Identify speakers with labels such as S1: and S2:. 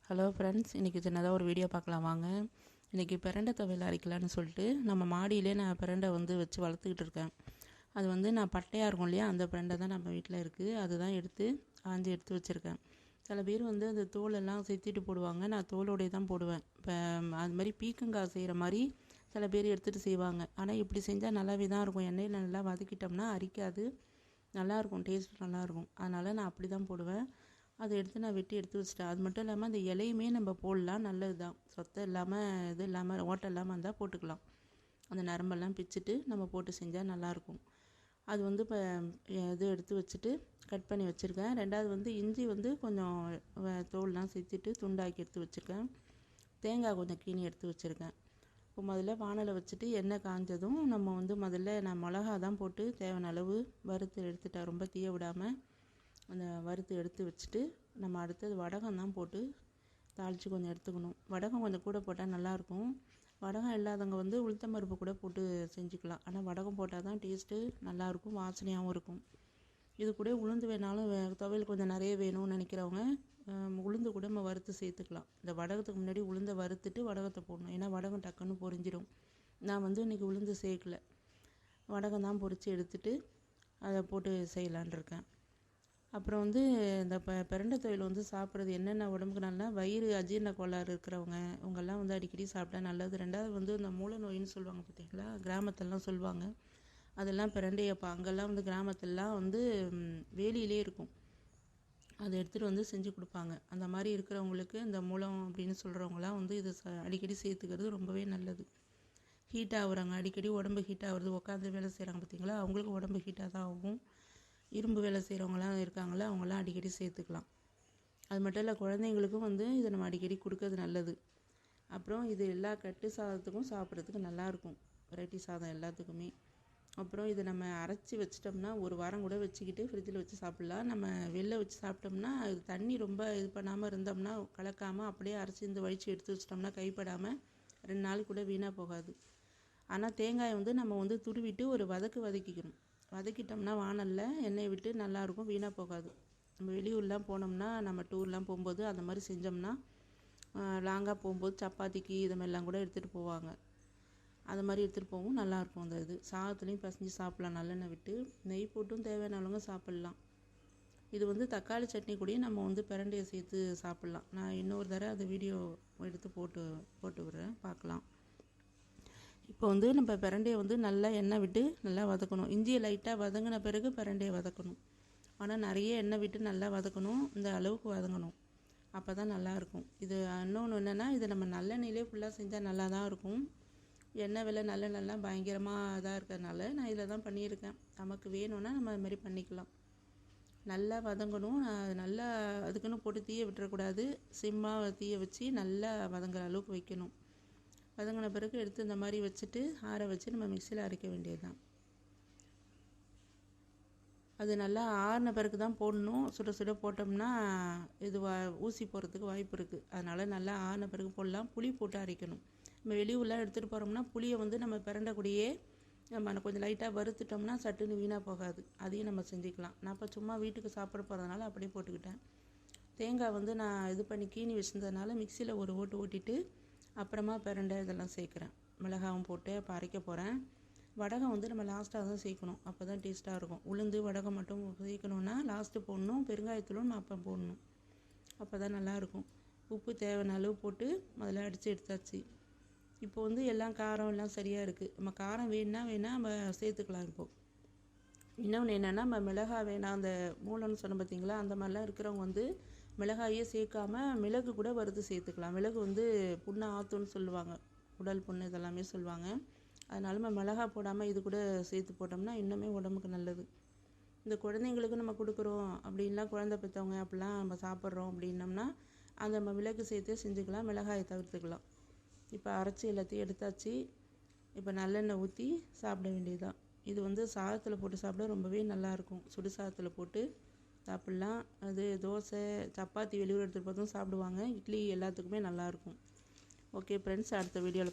S1: Hello friends, இன்றைக்கி சின்னதாக ஒரு வீடியோ பார்க்கலாம் வாங்க. இன்றைக்கி பிரண்டை துவையல் அரைக்கலான்னு சொல்லிட்டு நம்ம மாடியிலே நான் பிரண்டை வச்சு வளர்த்துக்கிட்டு இருக்கேன். அது நான் பட்டையாக இருக்கும் இல்லையா, அந்த பிரண்டை தான் நம்ம வீட்டில் இருக்குது. அதுதான் எடுத்து வச்சுருக்கேன். சில பேர் அந்த தோலெல்லாம் செத்திட்டு போடுவாங்க. நான் தோலோடைய தான் போடுவேன். இப்போ அது மாதிரி பீக்கங்காய் செய்கிற மாதிரி சில பேர் எடுத்துகிட்டு செய்வாங்க. ஆனால் இப்படி செஞ்சால் நல்லாவே தான் இருக்கும். எண்ணெயில் நல்லா வதக்கிட்டோம்னா அரிக்காது, நல்லாயிருக்கும், டேஸ்ட் நல்லாயிருக்கும். அதனால் நான் அப்படி தான் போடுவேன். அதை எடுத்து நான் வெட்டி எடுத்து வச்சுட்டேன். அது மட்டும் இல்லாமல் அந்த இலையுமே நம்ம போடலாம், நல்லது தான். சொத்தை இல்லாமல் இது இல்லாமல் ஓட்டை இல்லாமல் இருந்தால் போட்டுக்கலாம். அந்த நரம்பெல்லாம் பிச்சுட்டு நம்ம போட்டு செஞ்சால் நல்லாயிருக்கும். அது இப்போ இது எடுத்து வச்சுட்டு கட் பண்ணி வச்சுருக்கேன். ரெண்டாவது இஞ்சி கொஞ்சம் தோல்லாம் சேர்த்துட்டு துண்டாக்கி எடுத்து வச்சுருக்கேன். தேங்காய் கொஞ்சம் கீனி எடுத்து வச்சுருக்கேன். இப்போ முதல்ல வானலை வச்சுட்டு எண்ணெய் காஞ்சதும் நம்ம முதல்ல நான் மிளகா தான் போட்டு தேவையான அளவு வறுத்து எடுத்துட்டேன். ரொம்ப தீய விடாமல் அந்த வறுத்து எடுத்து வச்சுட்டு நம்ம அடுத்தது வடகம் தான் போட்டு தாளித்து கொஞ்சம் எடுத்துக்கணும். வடகம் கொஞ்சம் கூட போட்டால் நல்லாயிருக்கும். வடகம் இல்லாதவங்க உளுத்தம் பருப்பு கூட போட்டு செஞ்சுக்கலாம். ஆனால் வடகம் போட்டால் தான் டேஸ்ட்டு நல்லாயிருக்கும், வாசனையாகவும் இருக்கும். இது கூட உளுந்து வேணாலும் துவையல் கொஞ்சம் நிறைய வேணும்னு நினைக்கிறவங்க உளுந்து கூட நம்ம வறுத்து சேர்த்துக்கலாம். இந்த வடகத்துக்கு முன்னாடி உளுந்தை வறுத்துட்டு வடகத்தை போடணும். ஏன்னா வடகம் டக்குன்னு பொரிஞ்சிடும். நான் இன்றைக்கி உளுந்து சேர்க்கலை, வடகம் தான் பொரித்து எடுத்துட்டு அதை போட்டு செய்யலான் இருக்கேன். அப்புறம் இந்த பிரண்டை துவையல் சாப்பிட்றது என்னென்ன உடம்புக்கு நல்லா, வயிறு அஜீரண கோளாறு இருக்கிறவங்க இவங்கெல்லாம் அடிக்கடி சாப்பிட்டா நல்லது. ரெண்டாவது இந்த மூல நோயின்னு சொல்லுவாங்க பார்த்தீங்களா, கிராமத்திலலாம் சொல்லுவாங்க. அதெல்லாம் பிரண்டையப்பா அங்கெல்லாம் கிராமத்திலலாம் வேலியிலே இருக்கும். அதை எடுத்துகிட்டு செஞ்சு கொடுப்பாங்க. அந்த மாதிரி இருக்கிறவங்களுக்கு இந்த மூலம் அப்படின்னு சொல்கிறவங்களாம் இது அடிக்கடி சேர்த்துக்கிறது ரொம்பவே நல்லது. ஹீட் ஆகுறாங்க, அடிக்கடி உடம்பு ஹீட் ஆகுறது, உட்காந்து வேலை செய்கிறாங்க பார்த்தீங்களா, அவங்களுக்கு உடம்பு ஹீட்டாக தான் ஆகும். இரும்பு வேலை செய்கிறவங்களாம் இருக்காங்களே, அவங்களாம் அடிக்கடி சேர்த்துக்கலாம். அது மட்டும் இல்லை, குழந்தைங்களுக்கும் இதை நம்ம அடிக்கடி கொடுக்கறது நல்லது. அப்புறம் இது எல்லா கட்டு சாதத்துக்கும் சாப்பிட்றதுக்கு நல்லாயிருக்கும், வெரைட்டி சாதம் எல்லாத்துக்குமே. அப்புறம் இதை நம்ம அரைச்சி வச்சிட்டோம்னா ஒரு வாரம் கூட வச்சுக்கிட்டு ஃப்ரிட்ஜில் வச்சு சாப்பிட்லாம். நம்ம வெளில வச்சு சாப்பிட்டோம்னா அது தண்ணி ரொம்ப இது பண்ணாமல் இருந்தோம்னா, கலக்காமல் அப்படியே அரைச்சி வழித்து எடுத்து வச்சிட்டோம்னா கைப்படாமல் 2 நாள் கூட வீணாக போகாது. ஆனால் தேங்காயை நம்ம துருவிட்டு ஒரு வதக்கிக்கணும். வதக்கிட்டோம்னா வானலில் எண்ணெயை விட்டு நல்லாயிருக்கும், வீணாக போகாது. நம்ம வெளியூர்லாம் போனோம்னா, நம்ம டூர்லாம் போகும்போது அந்த மாதிரி செஞ்சோம்னா, லாங்காக போகும்போது சப்பாத்திக்கு இதெல்லாம் கூட எடுத்துகிட்டு போவாங்க. அது மாதிரி எடுத்துகிட்டு போகவும் நல்லாயிருக்கும். அந்த இது சாதத்துலேயும் பசஞ்சு சாப்பிட்லாம், நல்லெண்ணெய் விட்டு. நெய் போட்டும் தேவையானவங்க சாப்பிட்லாம். இது தக்காளி சட்னி கூடயும் நம்ம பிரண்டையை சேர்த்து சாப்பிட்லாம். நான் இன்னொரு தடவை அந்த வீடியோ எடுத்து போட்டு விடுறேன், பார்க்கலாம். இப்போ நம்ம பிரண்டையை நல்லா எண்ணெய் விட்டு நல்லா வதக்கணும். இஞ்சியை லைட்டாக வதங்கின பிறகு பிரண்டையை வதக்கணும். ஆனால் நிறைய எண்ணெய் விட்டு நல்லா வதக்கணும், இந்த அளவுக்கு வதங்கணும். அப்போ தான் நல்லாயிருக்கும். இது இன்னொன்று என்னென்னா, இதை நம்ம நல்லெண்ணெயிலே ஃபுல்லாக செஞ்சால் நல்லா தான் இருக்கும். எண்ணெய் விலை நல்லெண்ணெய்லாம் பயங்கரமாக இதாக இருக்கிறதுனால நான் இதில் தான் பண்ணியிருக்கேன். நமக்கு வேணும்னா நம்ம அது மாதிரி பண்ணிக்கலாம். நல்லா வதங்கணும். நல்லா அதுக்குன்னு போட்டு தீய விட்டுறக்கூடாது. சிம்மாக தீய வச்சு நல்லா வதங்குற அளவுக்கு வைக்கணும். வதங்கின பிறகு எடுத்து இந்த மாதிரி வச்சுட்டு ஆற வச்சு நம்ம மிக்சியில் அரைக்க வேண்டியது தான். அது நல்லா ஆறின பிறகு தான் போடணும். சுட சுட போட்டோம்னா இது ஊசி போகிறதுக்கு வாய்ப்பு இருக்குது. அதனால் நல்லா ஆறின பிறகு போடலாம். புளி போட்டு அரைக்கணும். நம்ம வெளியூர்லாம் எடுத்துகிட்டு போகிறோம்னா புளியை நம்ம பிரண்டக்கூடியே நம்ம கொஞ்சம் லைட்டாக வறுத்துட்டோம்னா சட்டுன்னு வீணாக போகாது. அதையும் நம்ம செஞ்சுக்கலாம். நான் இப்போ சும்மா வீட்டுக்கு சாப்பிட போகிறதுனால அப்படியே போட்டுக்கிட்டேன். தேங்காய் நான் இது பண்ணி கீனி வச்சுருந்ததுனால மிக்சியில் ஒரு ஓட்டு ஓட்டிட்டு அப்புறமா பிரண்டை இதெல்லாம் சேர்க்குறேன். மிளகாவும் போட்டு அப்போ அரைக்க போகிறேன். வடகம் நம்ம லாஸ்ட்டாக தான் சேர்க்கணும், அப்போ தான் டேஸ்ட்டாக இருக்கும். உளுந்து வடகம் மட்டும் சேர்க்கணுன்னா லாஸ்ட்டு போடணும். பெருங்காயத்தூளும் நம்ம அப்போ போடணும், அப்போ தான் நல்லாயிருக்கும். உப்பு தேவையான அளவு போட்டு முதல்ல அடித்து எடுத்தாச்சு. இப்போ எல்லாம் காரம் எல்லாம் சரியாக இருக்குது. நம்ம காரம் வேணா நம்ம சேர்த்துக்கலாம். இப்போது இன்னொன்று என்னென்னா, நம்ம மிளகாய் வேணாம், அந்த மூலம்னு சொன்ன பார்த்தீங்களா, அந்த மாதிரிலாம் இருக்கிறவங்க மிளகாயே சேர்க்காம மிளகு கூட வறுத்து சேர்த்துக்கலாம். மிளகு புண்ணை ஆற்றுன்னு சொல்லுவாங்க, உடல் புண்ணு இதெல்லாமே சொல்லுவாங்க. அதனால நம்ம மிளகாய் போடாமல் இது கூட சேர்த்து போட்டோம்னா இன்னுமே உடம்புக்கு நல்லது. இந்த குழந்தைங்களுக்கு நம்ம கொடுக்குறோம் அப்படின்லாம், குழந்தை பெற்றவங்க அப்படிலாம் நம்ம சாப்பிட்றோம் அப்படின்னோம்னா அந்த நம்ம மிளகு சேர்த்தே செஞ்சுக்கலாம், மிளகாயை தவிர்த்துக்கலாம். இப்போ அரைச்சி எல்லாத்தையும் எடுத்தாச்சு. இப்போ நல்லெண்ணெய் ஊற்றி சாப்பிட வேண்டியதுதான். இது சாதத்தில் போட்டு சாப்பிட ரொம்பவே நல்லாயிருக்கும். சுடு சாதத்தில் போட்டு சாப்பிட்லாம். அது தோசை, சப்பாத்தி வெளியூர் எடுத்துகிட்டு போதும் சாப்பிடுவாங்க. இட்லி எல்லாத்துக்குமே நல்லாயிருக்கும். ஓகே ஃப்ரெண்ட்ஸ், அடுத்த வீடியோவில்